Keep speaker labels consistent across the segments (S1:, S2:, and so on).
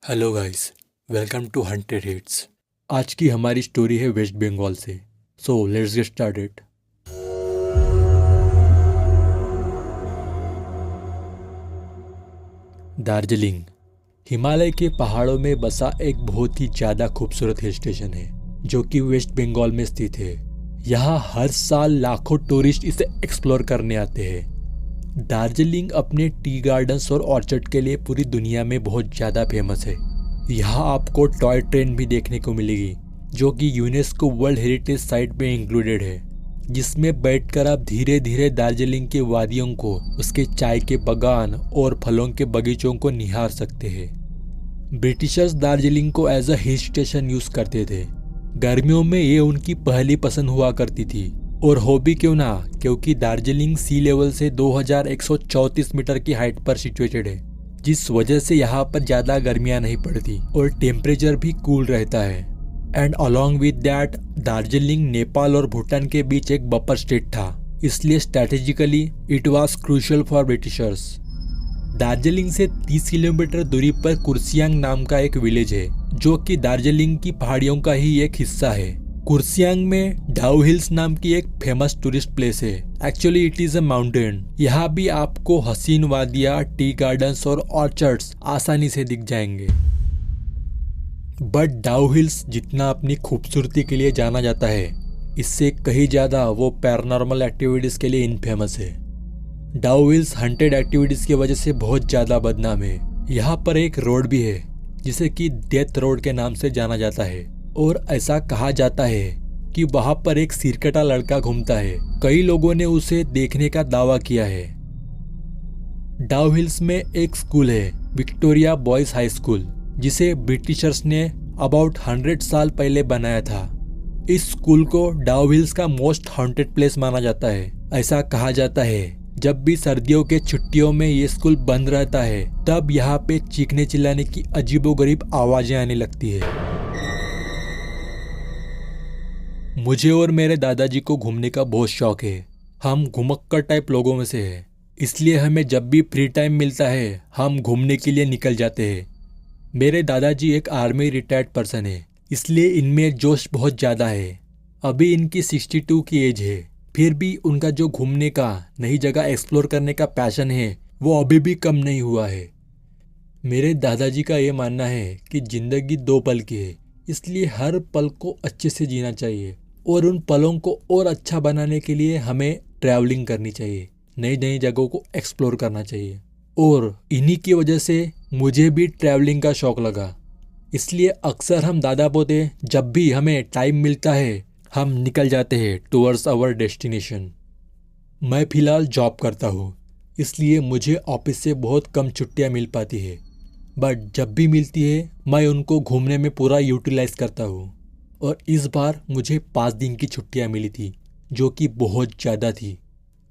S1: Hello guys, welcome to haunted hits. आज की हमारी स्टोरी है वेस्ट बंगाल से। So let's get started. Darjeeling Himalaya के पहाड़ों में बसा एक बहुत ही ज़्यादा खूबसूरत हिल स्टेशन है जो कि वेस्ट बंगाल में स्थित है। यहाँ हर साल लाखों टूरिस्ट इसे एक्सप्लोर करने आते हैं। दार्जिलिंग अपने टी गार्डन्स और ऑर्चर्ड के लिए पूरी दुनिया में बहुत ज़्यादा फेमस है। यहाँ आपको टॉय ट्रेन भी देखने को मिलेगी जो कि यूनेस्को वर्ल्ड हेरिटेज साइट में इंक्लूडेड है, जिसमें बैठकर आप धीरे धीरे दार्जिलिंग के वादियों को, उसके चाय के बागान और फलों के बगीचों को निहार सकते हैं। ब्रिटिशर्स दार्जिलिंग को as a hill station use करते थे। गर्मियों में ये उनकी पहली पसंद हुआ करती थी, और हो भी क्यों ना, क्योंकि दार्जिलिंग सी लेवल से 2134 मीटर की हाइट पर सिचुएटेड है, जिस वजह से यहाँ पर ज़्यादा गर्मियाँ नहीं पड़ती और टेम्परेचर भी कूल रहता है। And along with that, Darjeeling Nepal और भूटान के बीच एक बफर स्टेट था, इसलिए strategically it was crucial for Britishers. Darjeeling से 30 किलोमीटर दूरी पर कुर्सियांग नाम का एक विलेज है जो कि दार्जिलिंग की पहाड़ियों का ही एक हिस्सा है। कुर्सियांग में डाउ हिल्स नाम की एक फेमस टूरिस्ट प्लेस है। Actually it is a mountain. यहाँ भी आपको हसीन वादियाँ, टी गार्डन्स और ऑर्चर्ड्स आसानी से दिख जाएंगे। बट डाउ हिल्स जितना अपनी खूबसूरती के लिए जाना जाता है, इससे कहीं ज़्यादा वो पैरानॉर्मल एक्टिविटीज़ के लिए इनफेमस है। डाउ हिल्स हंटेड एक्टिविटीज़ की वजह से बहुत ज़्यादा बदनाम है। यहाँ पर एक रोड भी है जिसे कि डेथ रोड के नाम से जाना जाता है, और ऐसा कहा जाता है कि वहाँ पर एक सिरकटा लड़का घूमता है। कई लोगों ने उसे देखने का दावा किया है। डाउ हिल्स में एक स्कूल है, विक्टोरिया बॉयज हाई स्कूल, जिसे ब्रिटिशर्स ने अबाउट 100 साल पहले बनाया था। इस स्कूल को डाउ हिल्स का मोस्ट हॉन्टेड प्लेस माना जाता है। ऐसा कहा जाता है जब भी सर्दियों के छुट्टियों में ये स्कूल बंद रहता है, तब यहाँ पे चीखने चिल्लाने की अजीबोगरीब आवाजें आने लगती है। मुझे और मेरे दादाजी को घूमने का बहुत शौक है। हम घुमक्कड़ टाइप लोगों में से हैं, इसलिए हमें जब भी फ्री टाइम मिलता है हम घूमने के लिए निकल जाते हैं। मेरे दादाजी एक आर्मी रिटायर्ड पर्सन है, इसलिए इनमें जोश बहुत ज़्यादा है। अभी इनकी 62 की एज है, फिर भी उनका जो घूमने का, नई जगह एक्सप्लोर करने का पैशन है वो अभी भी कम नहीं हुआ है। मेरे दादाजी का ये मानना है कि ज़िंदगी 2 पल की है, इसलिए हर पल को अच्छे से जीना चाहिए, और उन पलों को और अच्छा बनाने के लिए हमें ट्रैवलिंग करनी चाहिए, नई नई जगहों को एक्सप्लोर करना चाहिए। और इन्हीं की वजह से मुझे भी ट्रैवलिंग का शौक़ लगा, इसलिए अक्सर हम दादा पोते जब भी हमें टाइम मिलता है हम निकल जाते हैं टुवर्ड्स आवर डेस्टिनेशन। मैं फ़िलहाल जॉब करता हूँ, इसलिए मुझे ऑफिस से बहुत कम छुट्टियाँ मिल पाती है, बट जब भी मिलती है मैं उनको घूमने में पूरा यूटिलाइज़ करता हूँ। और इस बार मुझे 5 दिन की छुट्टियाँ मिली थी, जो कि बहुत ज़्यादा थी।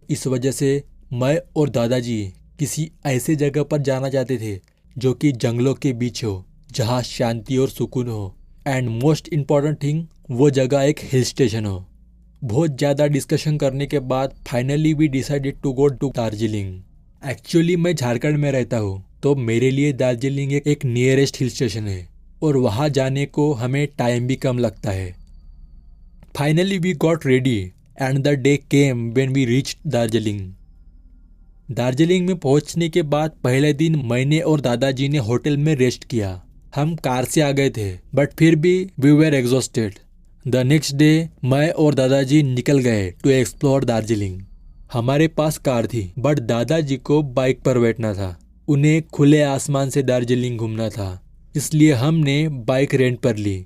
S1: इस वजह से मैं और दादाजी किसी ऐसे जगह पर जाना चाहते थे जो कि जंगलों के बीच हो, जहाँ शांति और सुकून हो, एंड मोस्ट इम्पॉर्टेंट थिंग, वो जगह एक हिल स्टेशन हो। बहुत ज़्यादा डिस्कशन करने के बाद finally we decided to go to Darjeeling. Actually मैं झारखंड में रहता हूँ, तो मेरे लिए दार्जिलिंग एक नियरेस्ट हिल स्टेशन है, और वहाँ जाने को हमें टाइम भी कम लगता है। Finally we got ready and the day came when we reached Darjeeling. Darjeeling में पहुंचने के बाद पहले दिन मैंने और दादाजी ने होटल में रेस्ट किया। हम कार से आ गए थे, बट फिर भी we were exhausted. The next day मैं और दादाजी निकल गए टू एक्सप्लोर दार्जिलिंग। हमारे पास कार थी, बट दादाजी को बाइक पर बैठना था। उन्हें खुले आसमान से दार्जिलिंग घूमना था, इसलिए हमने बाइक रेंट पर ली।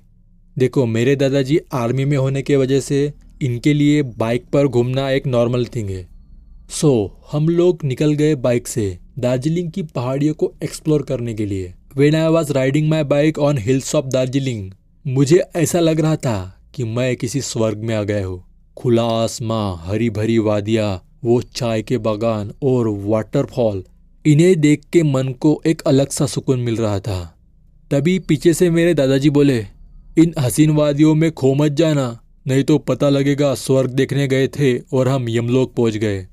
S1: देखो, मेरे दादाजी आर्मी में होने की वजह से इनके लिए बाइक पर घूमना एक नॉर्मल थिंग है। सो हम लोग निकल गए बाइक से दार्जिलिंग की पहाड़ियों को एक्सप्लोर करने के लिए। When I was riding my bike on hills of Darjeeling, मुझे ऐसा लग रहा था कि मैं किसी स्वर्ग में आ गया हूँ। खुला आसमां, हरी भरी वादियाँ, वो चाय के बागान और वाटरफॉल, इन्हें देख के मन को एक अलग सा सुकून मिल रहा था। तभी पीछे से मेरे दादाजी बोले, इन हसीन वादियों में खो मत जाना, नहीं तो पता लगेगा स्वर्ग देखने गए थे और हम यमलोक पहुँच गए।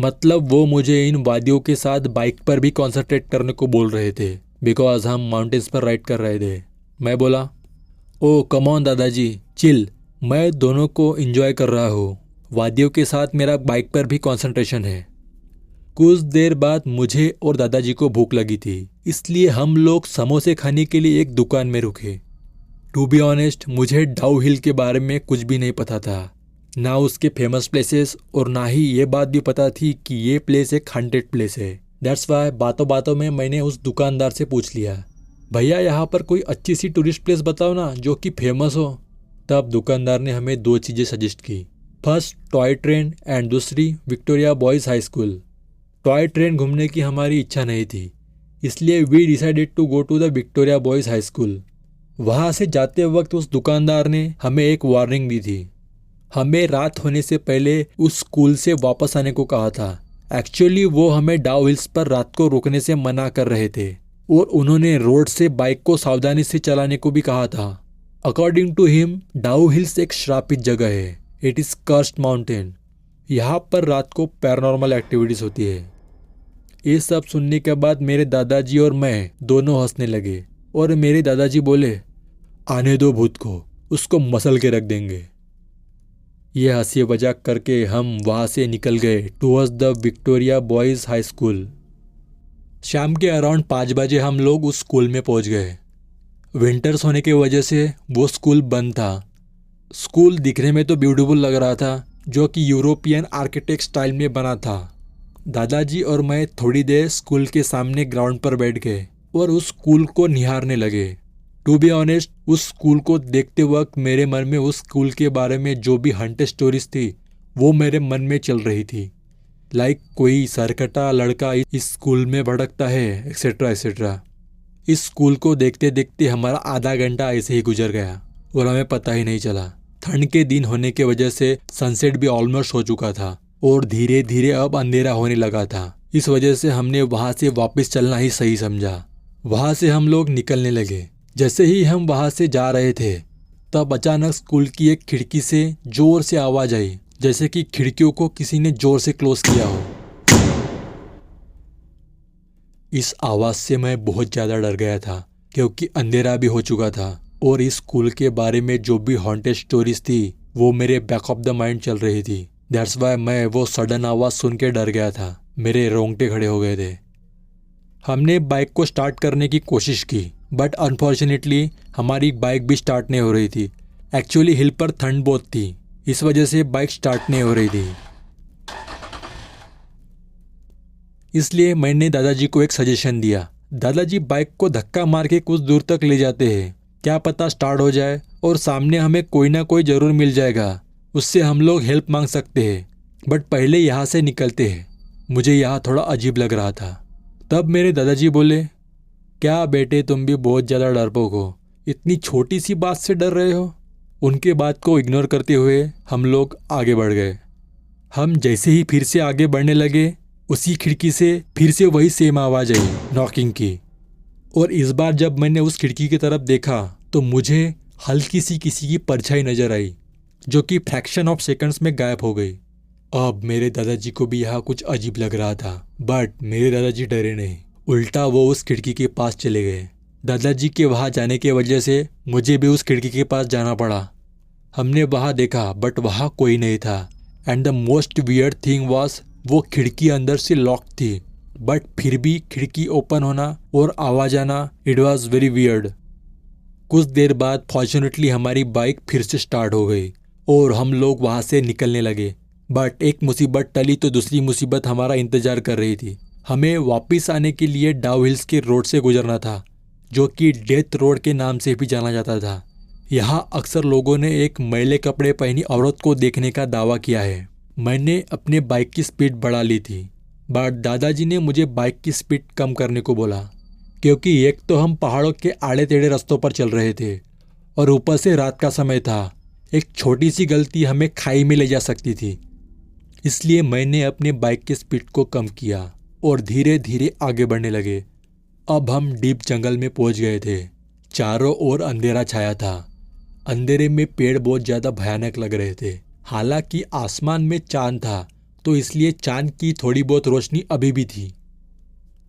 S1: मतलब वो मुझे इन वादियों के साथ बाइक पर भी कॉन्संट्रेट करने को बोल रहे थे। बिकॉज हम माउंटेन्स पर राइड कर रहे थे। मैं बोला, ओ कम ऑन दादाजी, चिल, मैं दोनों को एंजॉय कर रहा हूँ। वादियों के साथ मेरा बाइक पर भी कंसंट्रेशन है। कुछ देर बाद मुझे और दादाजी को भूख लगी थी, इसलिए हम लोग समोसे खाने के लिए एक दुकान में रुके। टू बी ऑनेस्ट, मुझे डाउ हिल के बारे में कुछ भी नहीं पता था, ना उसके फेमस प्लेसेस, और ना ही ये बात भी पता थी कि ये प्लेस एक हॉन्टेड प्लेस है। दैट्स वाई बातों बातों में मैंने उस दुकानदार से पूछ लिया, भैया यहाँ पर कोई अच्छी सी टूरिस्ट प्लेस बताओ ना जो कि फेमस हो। तब दुकानदार ने हमें 2 चीज़ें सजेस्ट की, फर्स्ट टॉय ट्रेन एंड दूसरी Victoria Boys High School. Toy train घूमने की हमारी इच्छा नहीं थी, इसलिए we decided to go to the Victoria Boys High School. वहाँ से जाते वक्त उस दुकानदार ने हमें एक वार्निंग दी थी। हमें रात होने से पहले उस स्कूल से वापस आने को कहा था। एक्चुअली वो हमें डाउ हिल्स पर रात को रुकने से मना कर रहे थे, और उन्होंने रोड से बाइक को सावधानी से चलाने को भी कहा था। अकॉर्डिंग टू हिम, डाउ हिल्स एक श्रापित जगह है। It is cursed mountain. यहाँ पर रात को पैरानॉर्मल एक्टिविटीज़ होती है। ये सब सुनने के बाद मेरे दादाजी और मैं दोनों हंसने लगे, और मेरे दादाजी बोले, आने दो भूत को, उसको मसल के रख देंगे। ये हंसी मजाक करके हम वहाँ से निकल गए towards the Victoria Boys High school. शाम के अराउंड 5 बजे हम लोग उस स्कूल में पहुँच गए। विंटर्स होने की वजह से वो स्कूल बंद था। स्कूल दिखने में तो ब्यूटीफुल लग रहा था, जो कि यूरोपियन आर्किटेक्ट स्टाइल में बना था। दादाजी और मैं थोड़ी देर स्कूल के सामने ग्राउंड पर बैठ गए और उस स्कूल को निहारने लगे। टू बी ऑनेस्ट, उस स्कूल को देखते वक्त मेरे मन में उस स्कूल के बारे में जो भी हंटेड स्टोरीज थी वो मेरे मन में चल रही थी। लाइक कोई सरकटा लड़का इस स्कूल में भटकता है, एक्सेट्रा एक्सेट्रा। इस स्कूल को देखते देखते हमारा आधा घंटा ऐसे ही गुजर गया और हमें पता ही नहीं चला। ठंड के दिन होने की वजह से सनसेट भी ऑलमोस्ट हो चुका था और धीरे धीरे अब अंधेरा होने लगा था। इस वजह से हमने वहाँ से वापस चलना ही सही समझा। वहाँ से हम लोग निकलने लगे। जैसे ही हम वहाँ से जा रहे थे, तब अचानक स्कूल की एक खिड़की से जोर से आवाज़ आई, जैसे कि खिड़कियों को किसी ने जोर से क्लोज किया हो। इस आवाज़ से मैं बहुत ज़्यादा डर गया था, क्योंकि अंधेरा भी हो चुका था और इस स्कूल के बारे में जो भी हॉन्टेड स्टोरीज थी वो मेरे बैक ऑफ द माइंड चल रही थी। दैट्स वाई मैं वो सडन आवाज़ सुन के डर गया था। मेरे रोंगटे खड़े हो गए थे। हमने बाइक को स्टार्ट करने की कोशिश की, बट अनफॉर्चुनेटली हमारी बाइक भी स्टार्ट नहीं हो रही थी। एक्चुअली हिल पर ठंड बहुत थी, इस वजह से बाइक स्टार्ट नहीं हो रही थी। इसलिए मैंने दादाजी को एक सजेशन दिया, दादाजी बाइक को धक्का मार के कुछ दूर तक ले जाते हैं, क्या पता स्टार्ट हो जाए और सामने हमें कोई ना कोई ज़रूर मिल जाएगा, उससे हम लोग हेल्प मांग सकते हैं। बट पहले यहाँ से निकलते हैं, मुझे यहाँ थोड़ा अजीब लग रहा था। तब मेरे दादाजी बोले, क्या बेटे तुम भी बहुत ज़्यादा डरपोक हो, इतनी छोटी सी बात से डर रहे हो। उनके बात को इग्नोर करते हुए हम लोग आगे बढ़ गए। हम जैसे ही फिर से आगे बढ़ने लगे, उसी खिड़की से फिर से वही सेम आवाज़ आई, नॉकिंग की। और इस बार जब मैंने उस खिड़की की तरफ देखा तो मुझे हल्की सी किसी की परछाई नज़र आई, जो कि फ्रैक्शन ऑफ सेकंड्स में गायब हो गई। अब मेरे दादाजी को भी यहाँ कुछ अजीब लग रहा था, बट मेरे दादाजी डरे नहीं, उल्टा वो उस खिड़की के पास चले गए। दादाजी के वहाँ जाने की वजह से मुझे भी उस खिड़की के पास जाना पड़ा। हमने वहाँ देखा, बट वहाँ कोई नहीं था। And the most weird thing was, वो खिड़की अंदर से लॉक थी, बट फिर भी खिड़की ओपन होना और आवाज़ आना, इट वॉज वेरी वियर्ड। कुछ देर बाद फॉर्चुनेटली हमारी बाइक फिर से स्टार्ट हो गई और हम लोग वहाँ से निकलने लगे। बट एक मुसीबत टली तो दूसरी मुसीबत हमारा इंतज़ार कर रही थी। हमें वापस आने के लिए डाउ हिल्स के रोड से गुजरना था, जो कि डेथ रोड के नाम से भी जाना जाता था। यहाँ अक्सर लोगों ने एक मैले कपड़े पहनी औरत को देखने का दावा किया है। मैंने अपने बाइक की स्पीड बढ़ा ली थी, बट दादाजी ने मुझे बाइक की स्पीड कम करने को बोला, क्योंकि एक तो हम पहाड़ों के आड़े टेढ़े रास्तों पर चल रहे थे और ऊपर से रात का समय था। एक छोटी सी गलती हमें खाई में ले जा सकती थी। इसलिए मैंने अपने बाइक की स्पीड को कम किया और धीरे धीरे आगे बढ़ने लगे। अब हम डीप जंगल में पहुंच गए थे। चारों ओर अंधेरा छाया था। अंधेरे में पेड़ बहुत ज़्यादा भयानक लग रहे थे। हालांकि आसमान में चांद था, तो इसलिए चांद की थोड़ी बहुत रोशनी अभी भी थी।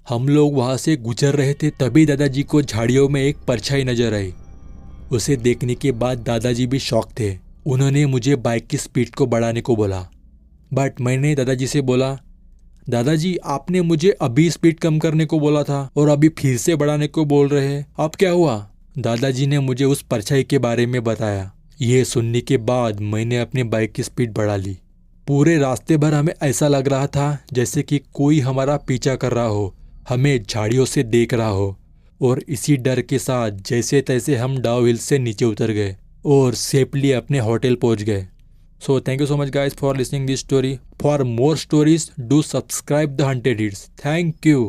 S1: हम लोग वहाँ से गुजर रहे थे, तभी दादाजी को झाड़ियों में एक परछाई नजर आई। उसे देखने के बाद दादाजी भी शॉक थे। उन्होंने मुझे बाइक की स्पीड को बढ़ाने को बोला, बट मैंने दादाजी से बोला, दादाजी आपने मुझे अभी स्पीड कम करने को बोला था और अभी फिर से बढ़ाने को बोल रहे हैं, अब क्या हुआ? दादाजी ने मुझे उस परछाई के बारे में बताया। ये सुनने के बाद मैंने अपनी बाइक की स्पीड बढ़ा ली। पूरे रास्ते भर हमें ऐसा लग रहा था जैसे कि कोई हमारा पीछा कर रहा हो, हमें झाड़ियों से देख रहा हो, और इसी डर के साथ जैसे तैसे हम डाउ हिल से नीचे उतर गए और सेफली अपने होटल पहुंच गए। So thank you so much guys for listening this story. For more stories, do subscribe the Haunted Hits. Thank you.